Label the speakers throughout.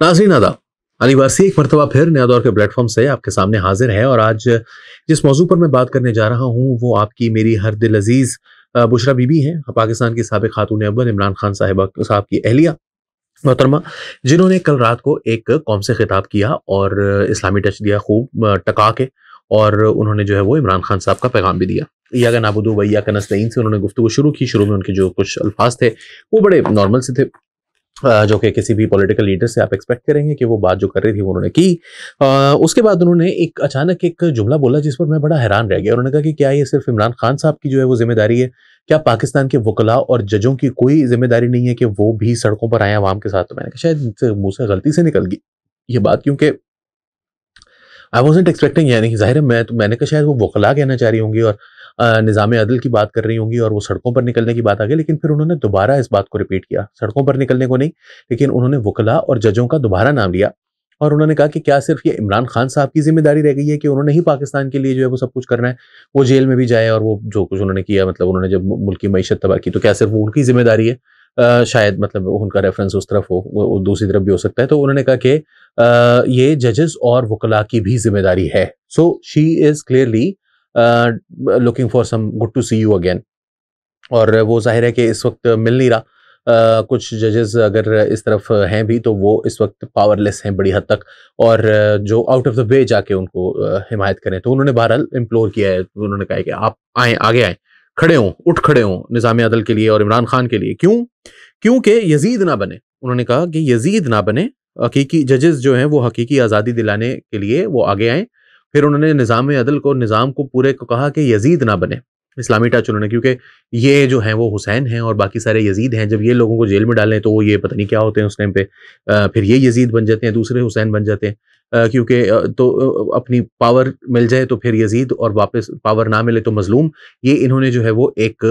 Speaker 1: नाज़रीन आदाब, अनिवासी एक मरतबा फिर नया दौर के प्लेटफॉर्म से आपके सामने हाजिर है और आज जिस मौजू पर मैं बात करने जा रहा हूँ वो आपकी मेरी हर दिल अजीज बुशरा बीबी हैं, पाकिस्तान की साबिक खातून अव्वल इमरान खान साहब की अहलिया मोहतरमा, जिन्होंने कल रात को एक कौम से खिताब किया और इस्लामी टच दिया खूब टका के। और उन्होंने जो है वो इमरान खान साहब का पैगाम भी दिया। इय्याका नअबुदु व इय्याका नस्तईन से उन्होंने गुफ्तगू शुरू की। शुरू में उनके जो कुछ अल्फाज थे वो बड़े नॉर्मल से थे, जो कि किसी भी पॉलिटिकल लीडर से आप एक्सपेक्ट करेंगे कि वो बात जो कर रही थी वो उन्होंने की। उसके बाद उन्होंने एक अचानक एक जुमला बोला जिस पर मैं बड़ा हैरान रह गया। उन्होंने कहा कि क्या ये सिर्फ इमरान खान साहब की जो है वो जिम्मेदारी है, क्या पाकिस्तान के वकला और जजों की कोई जिम्मेदारी नहीं है कि वो भी सड़कों पर आए आवाम के साथ? तो मैंने कहा शायद मुंह से गलती से निकल गई ये बात, क्योंकि आई वॉजेंट एक्सपेक्टिंग, यानी जाहिर है मैंने कहा शायद वो वकला कहना चाह रही होंगी और निज़ाम अदल की बात कर रही होंगी और वो सड़कों पर निकलने की बात आ गई। लेकिन फिर उन्होंने दोबारा इस बात को रिपीट किया, सड़कों पर निकलने को नहीं, लेकिन उन्होंने वकला और जजों का दोबारा नाम लिया। और उन्होंने कहा कि क्या सिर्फ ये इमरान खान साहब की जिम्मेदारी रह गई है कि उन्होंने ही पाकिस्तान के लिए जो है वो सब कुछ करना है, वो जेल में भी जाए और वो जो कुछ उन्होंने किया, मतलब उन्होंने जब मुल्क की मईशत तबाह की, तो क्या सिर्फ वो उनकी जिम्मेदारी है? शायद मतलब उनका रेफरेंस उस तरफ हो, वो दूसरी तरफ भी हो सकता है। तो उन्होंने कहा कि ये जजेस और वकला की भी जिम्मेदारी है। So she is clearly looking for some good to see you again. और वो जाहिर है कि इस वक्त मिल नहीं रहा। कुछ जजेस अगर इस तरफ हैं भी तो वो इस वक्त पावरलेस हैं बड़ी हद तक, और जो आउट ऑफ द वे जाके उनको हिमायत करें। तो उन्होंने बहरहाल इम्प्लोर किया है, उन्होंने कहा है कि आप आए, आगे आए, खड़े हों, उठ खड़े हों निज़ाम अदल के लिए और इमरान खान के लिए। क्यों? क्योंकि यजीद ना बने। उन्होंने कहा कि यजीद ना बने, हकीकी जजेस जो हैं वो हकीकी आज़ादी दिलाने के लिए वो आगे आएँ। फिर उन्होंने निज़ाम अदल को, निज़ाम को पूरे को कहा कि यजीद ना बने, इस्लामी टच उन्होंने, क्योंकि ये जो हैं वो हुसैन हैं और बाकी सारे यजीद हैं। जब ये लोगों को जेल में डालें तो वो ये पता नहीं क्या होते हैं उस टाइम पे, फिर ये यजीद बन जाते हैं, दूसरे हुसैन बन जाते हैं। क्योंकि अपनी पावर मिल जाए तो फिर यजीद और वापस पावर ना मिले तो मजलूम। ये इन्होंने जो है वो एक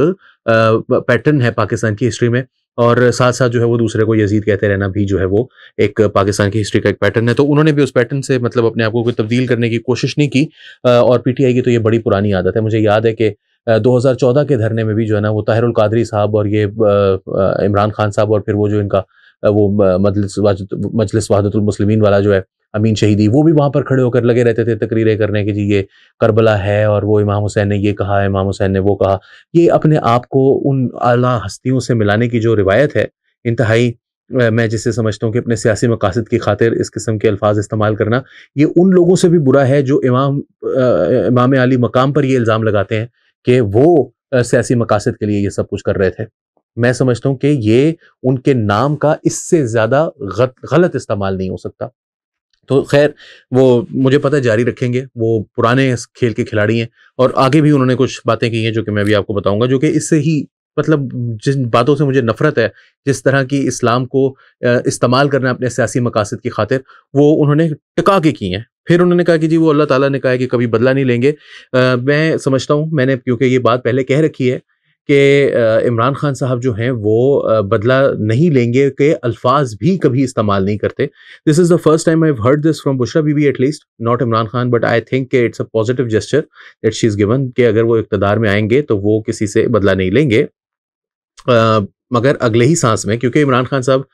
Speaker 1: पैटर्न है पाकिस्तान की हिस्ट्री में, और साथ साथ जो है वो दूसरे को यजीद कहते रहना भी जो है वो एक पाकिस्तान की हिस्ट्री का एक पैटर्न है। तो उन्होंने भी उस पैटर्न से मतलब अपने आप को कोई तब्दील करने की कोशिश नहीं की। और पीटीआई की तो ये बड़ी पुरानी आदत है। मुझे याद है कि 2014 के धरने में भी जो है ना वो ताहिरुल कादरी साहब और ये इमरान खान साहब और फिर वो जो इनका वो मजलिस वहदतुल मुस्लिमीन वाला जो है अमीन शहीदी, वो भी वहां पर खड़े होकर लगे रहते थे तकरीरें करने की, जी ये करबला है और वो इमाम हुसैन ने ये कहा, इमाम हुसैन ने वो कहा। ये अपने आप को उन आला हस्तियों से मिलाने की जो रिवायत है इंतहाई, मैं जिसे समझता हूँ कि अपने सियासी मकासद की खातिर इस किस्म के अल्फाज इस्तेमाल करना, ये उन लोगों से भी बुरा है जो इमाम अली मकाम पर ये इल्ज़ाम लगाते हैं कि वो सियासी मकासद के लिए ये सब कुछ कर रहे थे। मैं समझता हूँ कि ये उनके नाम का इससे ज़्यादा गलत इस्तेमाल नहीं हो सकता। तो खैर, वो मुझे पता है जारी रखेंगे, वो पुराने खेल के खिलाड़ी हैं और आगे भी उन्होंने कुछ बातें की हैं जो कि मैं भी आपको बताऊंगा, जो कि इससे ही मतलब जिन बातों से मुझे नफरत है, जिस तरह की इस्लाम को इस्तेमाल करना अपने सियासी मकासद की खातिर, वो उन्होंने टिका के की हैं। फिर उन्होंने कहा कि जी वो अल्लाह ताला ने कहा है कि कभी बदला नहीं लेंगे। मैं समझता हूँ, मैंने क्योंकि ये बात पहले कह रखी है कि इमरान खान साहब जो हैं वो बदला नहीं लेंगे के अल्फाज भी कभी इस्तेमाल नहीं करते। This is the first time I have heard this from Bushra Bibi, at least not Imran Khan, but I think it's a positive gesture that she is given कि अगर वो इक़्तिदार में आएंगे तो वो किसी से बदला नहीं लेंगे, मगर अगले ही सांस में। क्योंकि इमरान खान साहब,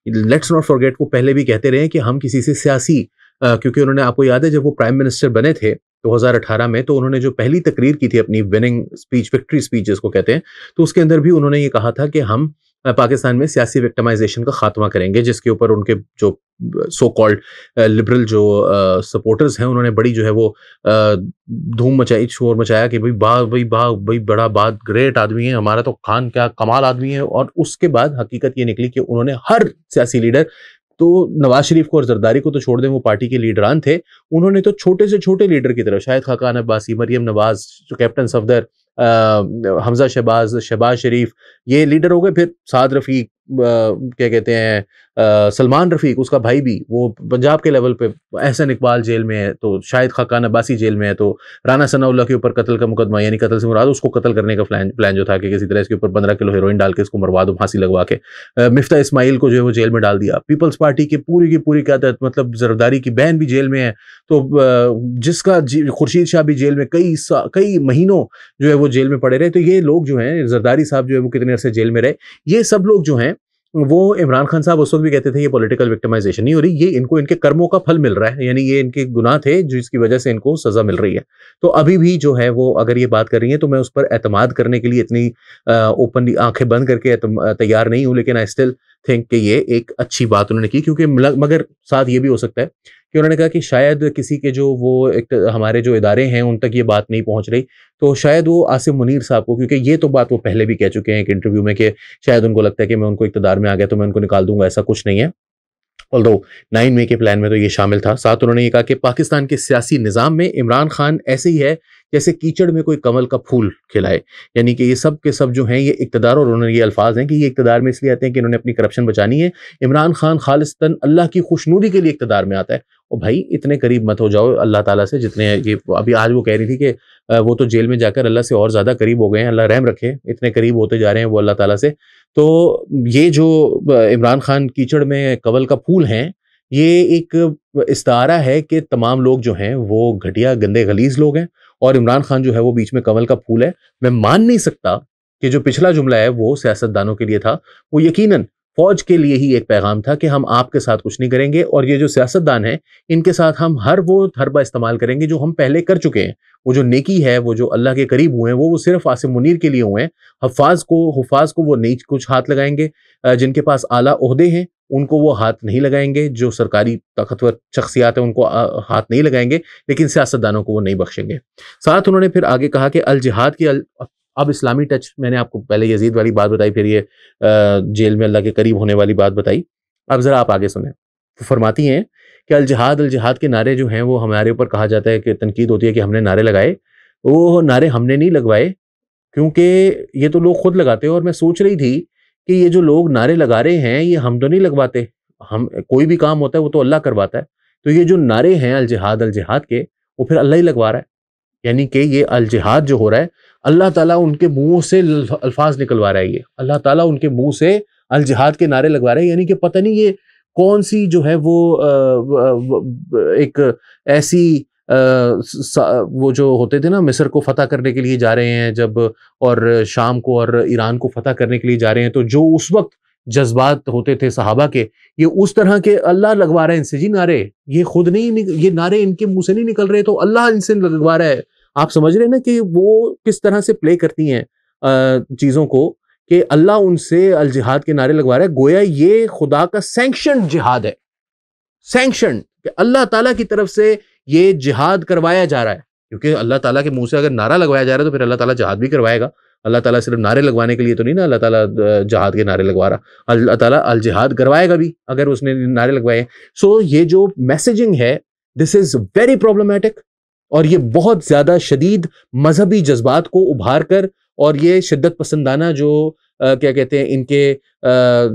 Speaker 1: लेट्स नॉट फॉरगेट, वो पहले भी कहते रहे कि हम किसी से सियासी, क्योंकि उन्होंने, आपको याद है जब वो प्राइम मिनिस्टर बने थे 2018 में, तो उन्होंने जो पहली तकरीर की थी अपनी विनिंग स्पीच, विक्ट्री स्पीच जिसको कहते हैं, तो उसके अंदर भी उन्होंने ये कहा था कि हम पाकिस्तान में सियासी विक्टिमाइजेशन का खात्मा करेंगे, जिसके ऊपर उनके जो सो कॉल्ड लिबरल जो सपोर्टर्स हैं उन्होंने बड़ी जो है वो धूम मचाई, शोर मचाया कि भाई बड़ा बात, ग्रेट आदमी है हमारा तो खान, क्या कमाल आदमी है। और उसके बाद हकीकत ये निकली कि उन्होंने हर सियासी लीडर, तो नवाज शरीफ को और जरदारी को तो छोड़ दें, वो पार्टी के लीडरान थे, उन्होंने तो छोटे से छोटे लीडर की तरफ, शाहिद खाकान अब्बासी, मरियम नवाज, कैप्टन सफदर, हमजा शहबाज, शहबाज शरीफ, ये लीडर हो गए। फिर साद रफीक, क्या कहते हैं, सलमान रफीक, उसका भाई भी, वो पंजाब के लेवल पे, एहसन इकबाल जेल में है, तो शाहिद खाकान अब्बासी जेल में है, तो राना सनाउल्लाह के ऊपर कत्ल का मुकदमा, यानी कत्ल से मुराद उसको कत्ल करने का प्लान जो था कि किसी तरह इसके ऊपर 15 किलो हेरोइन डाल के इसको मरवा दो फांसी लगवा के। मिफ्ता इस्माइल को जो है वो जेल में डाल दिया। पीपल्स पार्टी की पूरी क्या मतलब जरदारी की बहन भी जेल में है, तो जिसका खुर्शीद शाह भी जेल में कई महीनों जो है वो जेल में पड़े रहे। तो ये लोग जो हैं, जरदारी साहब जो है वो कितने अरसे जेल में रहे, ये सब लोग जो हैं वो इमरान खान साहब उस वक्त भी कहते थे ये पॉलिटिकल विक्टिमाइजेशन नहीं हो रही, ये इनको इनके कर्मों का फल मिल रहा है, यानी ये इनके गुनाह थे जिसकी वजह से इनको सजा मिल रही है। तो अभी भी जो है वो अगर ये बात कर रही है तो मैं उस पर एतमाद करने के लिए इतनी ओपनली आंखें बंद करके तैयार नहीं हूं, लेकिन आई स्टिल थिंक कि ये एक अच्छी बात उन्होंने की, क्योंकि मगर साथ ये भी हो सकता है कि उन्होंने कहा कि शायद किसी के जो वो एक हमारे जो इदारे हैं उन तक ये बात नहीं पहुंच रही, तो शायद वो आसिम मुनीर साहब को, क्योंकि ये तो बात वो पहले भी कह चुके हैं एक इंटरव्यू में कि शायद उनको लगता है कि मैं उनको इक़्तिदार में आ गया तो मैं उनको निकाल दूंगा, ऐसा कुछ नहीं है। ऑल्दो 9 मई के प्लान में तो ये शामिल था। साथ उन्होंने ये कहा कि पाकिस्तान के सियासी निज़ाम में इमरान खान ऐसे ही है जैसे कीचड़ में कोई कमल का फूल खिलाए, यानी कि ये सब के सब जो हैं ये इक़्तिदार, और उन्होंने ये अल्फाज हैं कि ये इक़्तिदार में इसलिए आते हैं कि इन्होंने अपनी करप्शन बचानी है। इमरान खान खालिस्तन अल्लाह की खुशनूदी के लिए इक़्तिदार में आता है। और भाई इतने करीब मत हो जाओ अल्लाह ताला से जितने ये अभी आज वो कह रही थी कि वो तो जेल में जाकर अल्लाह से और ज़्यादा करीब हो गए हैं, अल्लाह रहम रखे, इतने करीब होते जा रहे हैं वो अल्लाह ताला से। तो ये जो इमरान खान कीचड़ में कमल का फूल हैं, ये एक इस्तारा है कि तमाम लोग जो हैं वो घटिया गंदे गलीज लोग हैं और इमरान खान जो है वो बीच में कमल का फूल है। मैं मान नहीं सकता कि जो पिछला जुमला है वो सियासतदानों के लिए था, वो यकीनन फौज के लिए ही एक पैगाम था कि हम आपके साथ कुछ नहीं करेंगे, और ये जो सियासतदान हैं इनके साथ हम हर वो हरबा इस्तेमाल करेंगे जो हम पहले कर चुके हैं। वो जो नेकी है, वो जो अल्लाह के करीब हुए हैं, वो सिर्फ आसिम मुनीर के लिए हुए हैं। हुफ़ाज को वो नहीं कुछ हाथ लगाएंगे, जिनके पास आला ओहदे हैं उनको वो हाथ नहीं लगाएंगे, जो सरकारी ताकतवर शख्सियात हैं उनको हाथ नहीं लगाएंगे, लेकिन सियासतदानों को वो नहीं बख्शेंगे। साथ उन्होंने फिर आगे कहा कि अल जिहाद की अब इस्लामी टच, मैंने आपको पहले यजीद वाली बात बताई, फिर ये जेल में अल्लाह के करीब होने वाली बात बताई, अब ज़रा आप आगे सुने। तो फरमाती हैं कि अल जिहाद के नारे जो हैं वो हमारे ऊपर कहा जाता है कि तनकीद होती है कि हमने नारे लगाए, वो नारे हमने नहीं लगवाए, क्योंकि ये तो लोग खुद लगाते हैं। और मैं सोच रही थी कि ये जो लोग नारे लगा रहे हैं ये हम तो नहीं लगवाते, हम कोई भी काम होता है वो तो अल्लाह करवाता है, तो ये जो नारे हैं अल जिहाद के, वो फिर अल्लाह ही लगवा रहा है। यानी कि ये अल जिहाद जो हो रहा है अल्लाह ताला उनके मुंह से अल्फाज निकलवा रहा है, ये अल्लाह ताला उनके मुंह से अल जिहाद के नारे लगवा रहे हैं। यानी कि पता नहीं ये कौन सी जो है वो एक ऐसी वो जो होते थे ना, मिस्र को फतह करने के लिए जा रहे हैं जब, और शाम को और ईरान को फतह करने के लिए जा रहे हैं, तो जो उस वक्त जज्बात होते थे सहाबा के, ये उस तरह के अल्लाह लगवा रहे हैं इनसे जी नारे। ये खुद नहीं, ये नारे इनके मुंह से नहीं निकल रहे, तो अल्लाह इनसे लगवा रहा है। आप समझ रहे हैं ना कि वो किस तरह से प्ले करती हैं चीजों को, कि अल्लाह उनसे अल जिहाद के नारे लगवा रहा है, गोया ये खुदा का सैंक्शन जिहाद है, सैंक्शन, कि अल्लाह ताला की तरफ से ये जिहाद करवाया जा रहा है। क्योंकि अल्लाह ताला के मुंह से अगर नारा लगवाया जा रहा है तो फिर अल्लाह ताला जिहाद भी करवाएगा। अल्लाह ताला सिर्फ नारे लगवाने के लिए तो नहीं ना अल्लाह ताला जिहाद के नारे लगवा रहा, अल्लाह ताला अल जिहाद करवाएगा भी अगर उसने नारे लगवाए। सो ये जो मैसेजिंग है, दिस इज वेरी प्रॉब्लमैटिक, और ये बहुत ज्यादा शदीद मजहबी जज्बात को उभार कर, और ये शिद्दत पसंदाना जो क्या कहते हैं इनके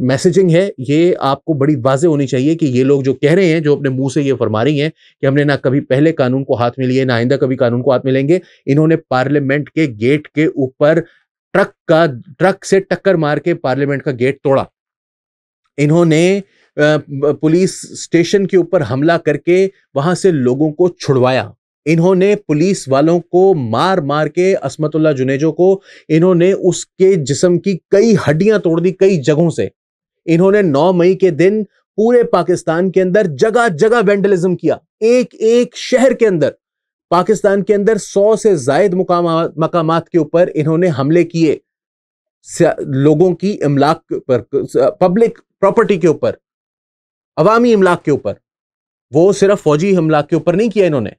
Speaker 1: मैसेजिंग है, ये आपको बड़ी वाज़ेह होनी चाहिए कि ये लोग जो कह रहे हैं, जो अपने मुंह से ये फरमा रही हैं कि हमने ना कभी पहले कानून को हाथ में लिए, ना आइंदा कभी कानून को हाथ में लेंगे। इन्होंने पार्लियामेंट के गेट के ऊपर ट्रक से टक्कर मार के पार्लियामेंट का गेट तोड़ा। इन्होंने पुलिस स्टेशन के ऊपर हमला करके वहां से लोगों को छुड़वाया। इन्होंने पुलिस वालों को मार मार के, असमतुल्लाह जुनेजो को, इन्होंने उसके जिस्म की कई हड्डियां तोड़ दी कई जगहों से। इन्होंने 9 मई के दिन पूरे पाकिस्तान के अंदर जगह जगह वेंडलिज्म किया। एक एक शहर के अंदर, पाकिस्तान के अंदर 100 से जायद मकामात के ऊपर इन्होंने हमले किए, लोगों की इमलाक पर, पब्लिक प्रॉपर्टी के ऊपर, अवामी इमलाक के ऊपर। वो सिर्फ फौजी इमलाक के ऊपर नहीं किया इन्होंने,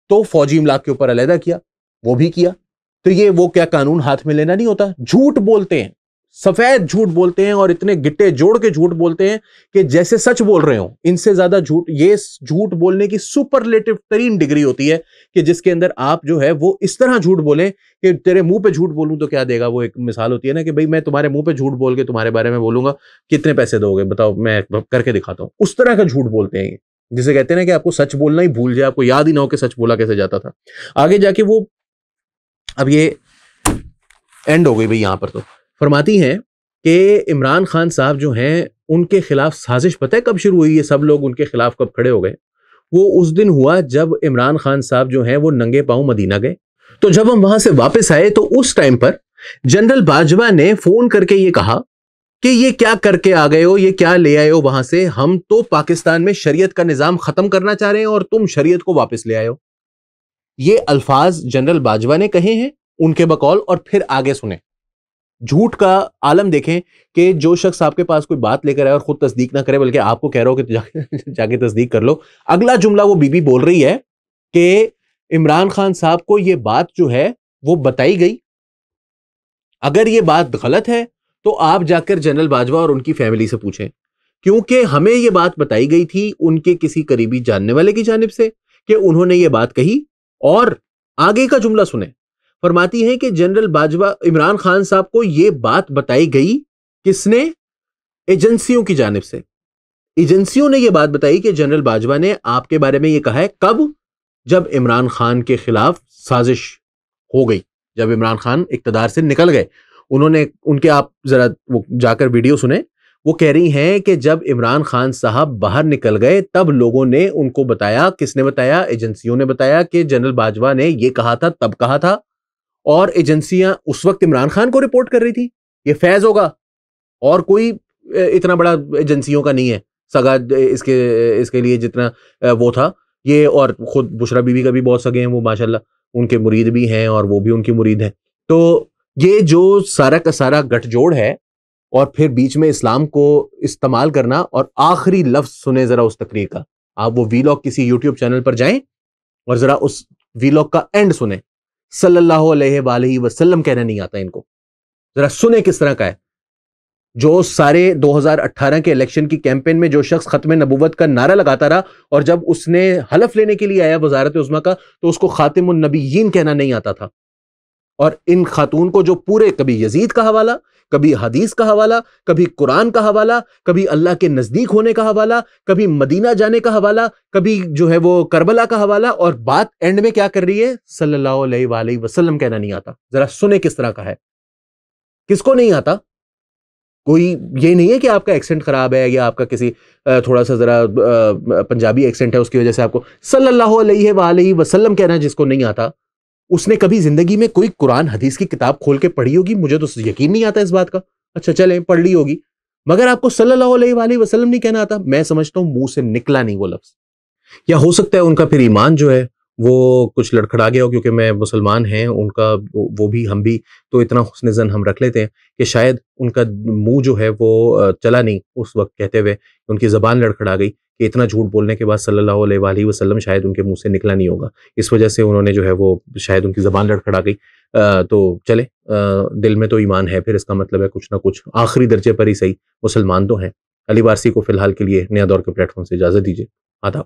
Speaker 1: तो फौजी इमलाक के ऊपर अलहदा किया, वो भी किया। तो ये वो क्या कानून हाथ में लेना नहीं होता? झूठ बोलते हैं, सफेद झूठ बोलते हैं, और इतने गिट्टे जोड़ के झूठ बोलते हैं कि जैसे सच बोल रहे हो। इनसे ज्यादा झूठ, ये झूठ बोलने की सुपरलेटिव तरीन डिग्री होती है कि जिसके अंदर आप जो है वो इस तरह झूठ बोले कि तेरे मुंह पे झूठ बोलूं तो क्या देगा। वो एक मिसाल होती है ना कि भाई मैं तुम्हारे मुंह पे झूठ बोल के तुम्हारे बारे में बोलूंगा, कितने पैसे दोगे बताओ, मैं करके दिखाता हूं। उस तरह का झूठ बोलते हैं, जिसे कहते हैं ना कि आपको सच बोलना ही भूल जाए, आपको याद ही ना हो कि सच बोला कैसे जाता था। आगे जाके वो, अब ये एंड हो गई भाई यहां पर। तो फरमाती हैं कि इमरान खान साहब जो हैं उनके खिलाफ साजिश, पता है कब शुरू हुई? ये सब लोग उनके खिलाफ कब खड़े हो गए? वो उस दिन हुआ जब इमरान खान साहब जो हैं वो नंगे पांव मदीना गए। तो जब हम वहां से वापस आए तो उस टाइम पर जनरल बाजवा ने फोन करके ये कहा कि ये क्या करके आ गए हो, ये क्या ले आए हो वहां से, हम तो पाकिस्तान में शरीयत का निजाम खत्म करना चाह रहे हैं और तुम शरीयत को वापस ले आए हो। ये अल्फाज जनरल बाजवा ने कहे हैं उनके बकौल, और फिर आगे सुने। झूठ का आलम देखें कि जो शख्स आपके पास कोई बात लेकर आए और खुद तस्दीक ना करे बल्कि आपको कह रहा हो कि जाके तस्दीक कर लो। अगला जुमला वो बीबी बोल रही है कि इमरान खान साहब को ये बात जो है वो बताई गई, अगर ये बात गलत है तो आप जाकर जनरल बाजवा और उनकी फैमिली से पूछें, क्योंकि हमें ये बात बताई गई थी उनके किसी करीबी जानने वाले की जानिब से कि उन्होंने ये बात कही। और आगे का जुमला सुने, फरमाती हैं कि जनरल बाजवा, इमरान खान साहब को यह बात बताई गई, किसने? एजेंसियों की जानिब से। एजेंसियों ने यह बात बताई कि जनरल बाजवा ने आपके बारे में यह कहा है। कब? जब इमरान खान के खिलाफ साजिश हो गई, जब इमरान खान इक्तदार से निकल गए। उन्होंने उनके, आप जरा वो जाकर वीडियो सुने, वो कह रही हैं कि जब इमरान खान साहब बाहर निकल गए तब लोगों ने उनको बताया। किसने बताया? एजेंसियों ने बताया कि जनरल बाजवा ने यह कहा था, तब कहा था। और एजेंसियां उस वक्त इमरान खान को रिपोर्ट कर रही थी। ये फैज होगा, और कोई इतना बड़ा एजेंसियों का नहीं है सगा इसके लिए जितना वो था ये। और खुद बुशरा बीबी का भी बहुत सगे हैं वो, माशाल्लाह, उनके मुरीद भी हैं और वो भी उनकी मुरीद है। तो ये जो सारा का सारा गठजोड़ है, और फिर बीच में इस्लाम को इस्तेमाल करना, और आखिरी लफ्ज सुने जरा उस तकरीर का। आप वो वीलॉग किसी यूट्यूब चैनल पर जाएं और जरा उस वीलॉग का एंड सुने। सल्लल्लाहु अलैहि वसल्लम कहना नहीं आता इनको, जरा सुने किस तरह का है। जो सारे 2018 के इलेक्शन की कैंपेन में जो शख्स खत्म नबूवत का नारा लगाता रहा, और जब उसने हलफ लेने के लिए आया वजारत उज़्मा का, तो उसको खातिमुन नबीयीन कहना नहीं आता था। और इन खातून को जो पूरे, कभी यजीद का हवाला, कभी हदीस का हवाला, कभी कुरान का हवाला, कभी अल्लाह के नजदीक होने का हवाला, कभी मदीना जाने का हवाला, कभी जो है वो करबला का हवाला, और बात एंड में क्या कर रही है? सल्लल्लाहु अलैहि वसल्लम कहना नहीं आता। जरा सुने किस तरह का है। किसको नहीं आता? कोई ये नहीं है कि आपका एक्सेंट खराब है या आपका किसी थोड़ा सा जरा पंजाबी एक्सेंट है उसकी वजह से आपको सल्लल्लाहु अलैहि वसल्लम कहना जिसको नहीं आता, उसने कभी जिंदगी में कोई कुरान हदीस की किताब खोल के पढ़ी होगी? मुझे तो यकीन नहीं आता इस बात का। अच्छा चले, पढ़ ली होगी, मगर आपको सल्लल्लाहु अलैहि वसल्लम नहीं कहना आता। मैं समझता हूं मुंह से निकला नहीं वो लफ्ज। या हो सकता है उनका फिर ईमान जो है वो कुछ लड़खड़ा गया हो, क्योंकि मैं मुसलमान हैं उनका, वो भी हम भी, तो इतना हुस्न ज़न हम रख लेते हैं कि शायद उनका मुंह जो है वो चला नहीं उस वक्त कहते हुए, उनकी ज़बान लड़खड़ा गई कि इतना झूठ बोलने के बाद सल्लल्लाहु अलैहि वसल्लम शायद उनके मुंह से निकला नहीं होगा। इस वजह से उन्होंने जो है वो, शायद उनकी ज़बान लड़खड़ा गई। तो चले, दिल में तो ईमान है, फिर इसका मतलब है कुछ ना कुछ आखिरी दर्जे पर ही सही मुसलमान तो हैं। अली वारसी को फिलहाल के लिए नया दौर के प्लेटफॉर्म से इजाज़त दीजिए। आदाब।